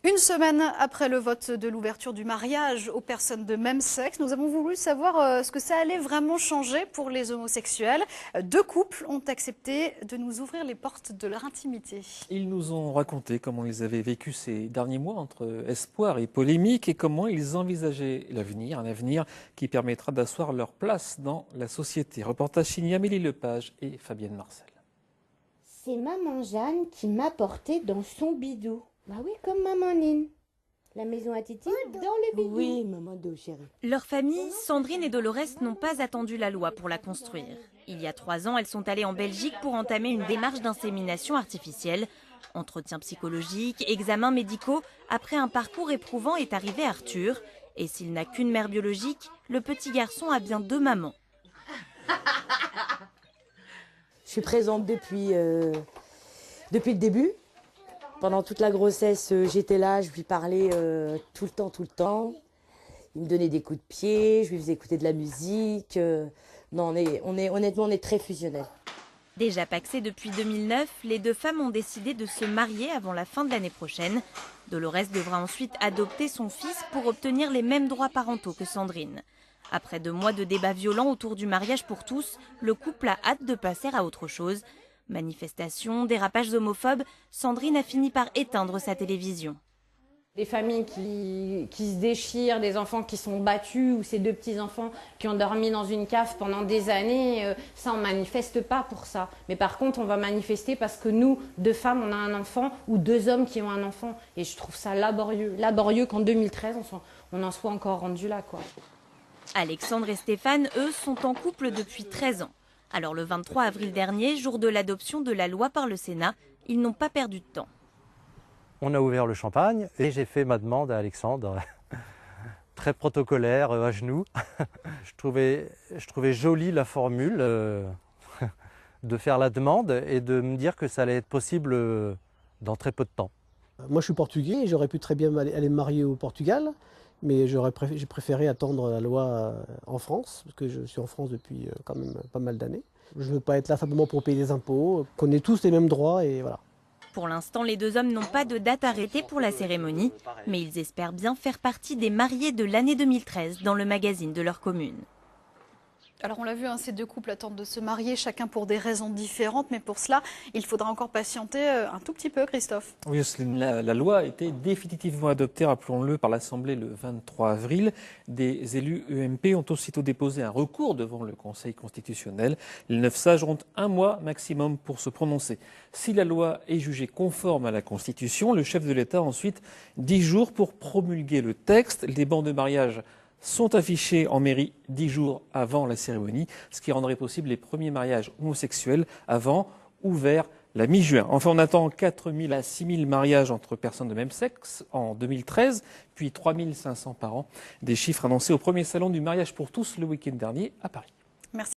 Une semaine après le vote de l'ouverture du mariage aux personnes de même sexe, nous avons voulu savoir ce que ça allait vraiment changer pour les homosexuels. Deux couples ont accepté de nous ouvrir les portes de leur intimité. Ils nous ont raconté comment ils avaient vécu ces derniers mois entre espoir et polémique et comment ils envisageaient l'avenir, un avenir qui permettra d'asseoir leur place dans la société. Reportage signé Amélie Lepage et Fabienne Marcel. C'est maman Jeanne qui m'a porté dans son bidou. Bah oui, comme maman Nine. La maison à Titi dans le bidou. Oui, maman Do, chérie. Leur famille, Sandrine et Dolores, n'ont pas attendu la loi pour la construire. Il y a 3 ans, elles sont allées en Belgique pour entamer une démarche d'insémination artificielle. Entretien psychologique, examens médicaux, après un parcours éprouvant est arrivé Arthur. Et s'il n'a qu'une mère biologique, le petit garçon a bien 2 mamans. Je suis présente depuis le début. Pendant toute la grossesse, j'étais là, je lui parlais tout le temps. Il me donnait des coups de pied, je lui faisais écouter de la musique. Non, honnêtement, on est très fusionnels. Déjà pacsées depuis 2009, les 2 femmes ont décidé de se marier avant la fin de l'année prochaine. Dolores devra ensuite adopter son fils pour obtenir les mêmes droits parentaux que Sandrine. Après 2 mois de débats violents autour du mariage pour tous, le couple a hâte de passer à autre chose. Manifestations, dérapages homophobes, Sandrine a fini par éteindre sa télévision. Des familles qui se déchirent, des enfants qui sont battus ou ces 2 petits-enfants qui ont dormi dans une cave pendant des années, ça on ne manifeste pas pour ça. Mais par contre on va manifester parce que nous, 2 femmes, on a un enfant ou 2 hommes qui ont un enfant. Et je trouve ça laborieux, laborieux qu'en 2013 on en soit encore rendu là, quoi. Alexandre et Stéphane, eux, sont en couple depuis 13 ans. Alors le 23 avril dernier, jour de l'adoption de la loi par le Sénat, ils n'ont pas perdu de temps. On a ouvert le champagne et j'ai fait ma demande à Alexandre, très protocolaire, à genoux. Je trouvais jolie la formule de faire la demande et de me dire que ça allait être possible dans très peu de temps. Moi je suis portugais et j'aurais pu très bien aller me marier au Portugal, mais j'ai préféré attendre la loi en France, parce que je suis en France depuis quand même pas mal d'années. Je ne veux pas être là simplement pour payer des impôts, qu'on ait tous les mêmes droits et voilà. Pour l'instant, les 2 hommes n'ont pas de date arrêtée pour la cérémonie, mais ils espèrent bien faire partie des mariés de l'année 2013 dans le magazine de leur commune. Alors on l'a vu, ces 2 couples attendent de se marier, chacun pour des raisons différentes, mais pour cela, il faudra encore patienter un tout petit peu, Christophe. Oui, la loi a été définitivement adoptée, rappelons-le, par l'Assemblée le 23 avril. Des élus EMP ont aussitôt déposé un recours devant le Conseil constitutionnel. Les 9 sages auront 1 mois maximum pour se prononcer. Si la loi est jugée conforme à la Constitution, le chef de l'État a ensuite 10 jours pour promulguer le texte. Les bancs de mariage sont affichés en mairie 10 jours avant la cérémonie, ce qui rendrait possible les premiers mariages homosexuels avant ou vers la mi-juin. Enfin, on attend 4 000 à 6 000 mariages entre personnes de même sexe en 2013, puis 3 500 par an, des chiffres annoncés au premier salon du mariage pour tous le week-end dernier à Paris. Merci.